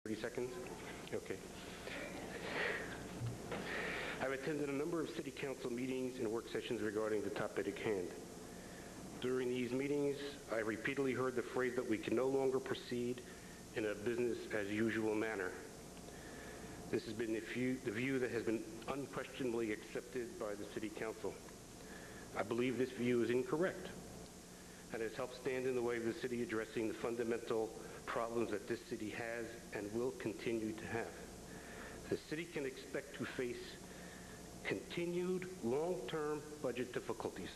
30 seconds? Okay. I've attended a number of City Council meetings and work sessions regarding the topic at hand. During these meetings, I repeatedly heard the phrase that we can no longer proceed in a business-as-usual manner. This has been the view that has been unquestionably accepted by the City Council. I believe this view is incorrect and has helped stand in the way of the city addressing the fundamental problems that this city has and will continue to have. The city can expect to face continued long-term budget difficulties.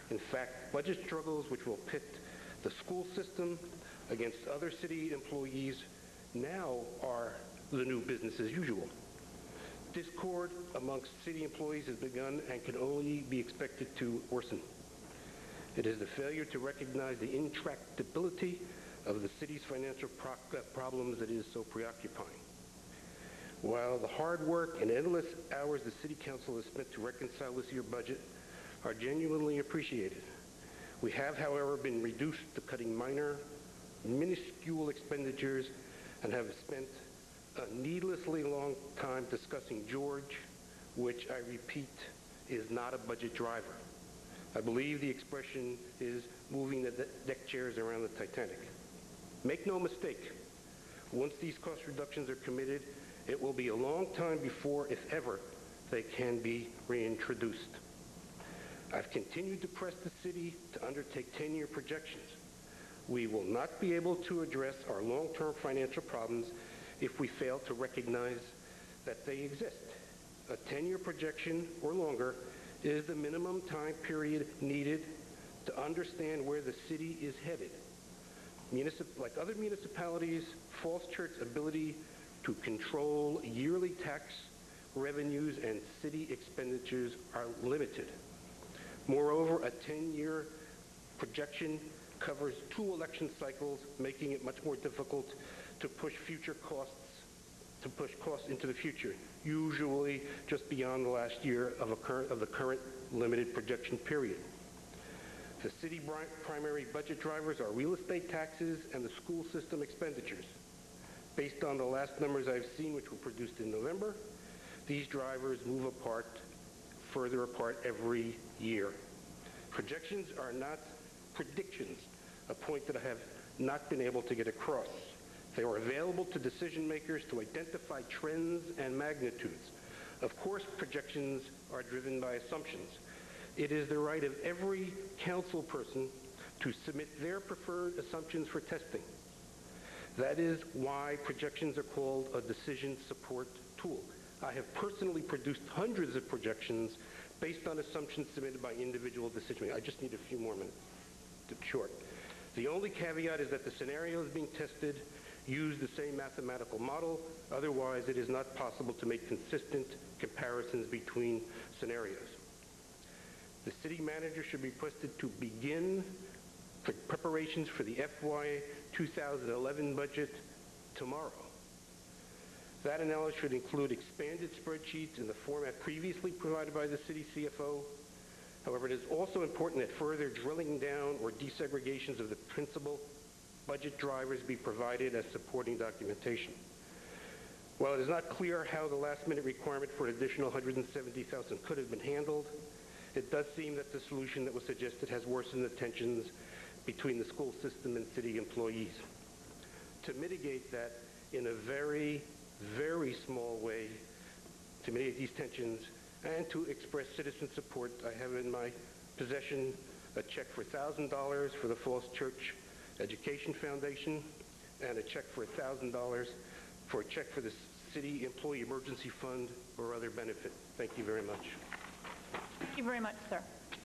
In fact, budget struggles which will pit the school system against other city employees now are the new business as usual. Discord amongst city employees has begun and can only be expected to worsen. It is the failure to recognize the intractability of the city's financial problems that is so preoccupying. While the hard work and endless hours the City Council has spent to reconcile this year's budget are genuinely appreciated, we have, however, been reduced to cutting minuscule expenditures and have spent a needlessly long time discussing George, which I repeat is not a budget driver. I believe the expression is moving the deck chairs around the Titanic. Make no mistake, once these cost reductions are committed, it will be a long time before, if ever, they can be reintroduced. I've continued to press the city to undertake 10-year projections. We will not be able to address our long-term financial problems if we fail to recognize that they exist. A 10-year projection or longer is the minimum time period needed to understand where the city is headed. Like other municipalities, Falls Church's ability to control yearly tax revenues and city expenditures are limited. Moreover, a 10-year projection covers 2 election cycles, making it much more difficult to push costs into the future, usually just beyond the last year of the current limited projection period. The city primary budget drivers are real estate taxes and the school system expenditures. Based on the last numbers I've seen, which were produced in November, these drivers move further apart every year. Projections are not predictions, a point that I have not been able to get across. They are available to decision makers to identify trends and magnitudes. Of course, projections are driven by assumptions. It is the right of every council person to submit their preferred assumptions for testing. That is why projections are called a decision support tool. I have personally produced hundreds of projections based on assumptions submitted by individual decision makers. I just need a few more minutes. Short. The only caveat is that the scenarios being tested use the same mathematical model. Otherwise, it is not possible to make consistent comparisons between scenarios. The city manager should be requested to begin preparations for the FY 2011 budget tomorrow. That analysis should include expanded spreadsheets in the format previously provided by the city CFO. However, it is also important that further drilling down or desegregations of the principal budget drivers be provided as supporting documentation. While it is not clear how the last-minute requirement for an additional $170,000 could have been handled, it does seem that the solution that was suggested has worsened the tensions between the school system and city employees. To mitigate that in a very, very small way, to mitigate these tensions and to express citizen support, I have in my possession a check for $1,000 for the Falls Church Education Foundation and a check for $1,000 for a check for the City Employee Emergency Fund or other benefit. Thank you very much. Thank you very much, sir.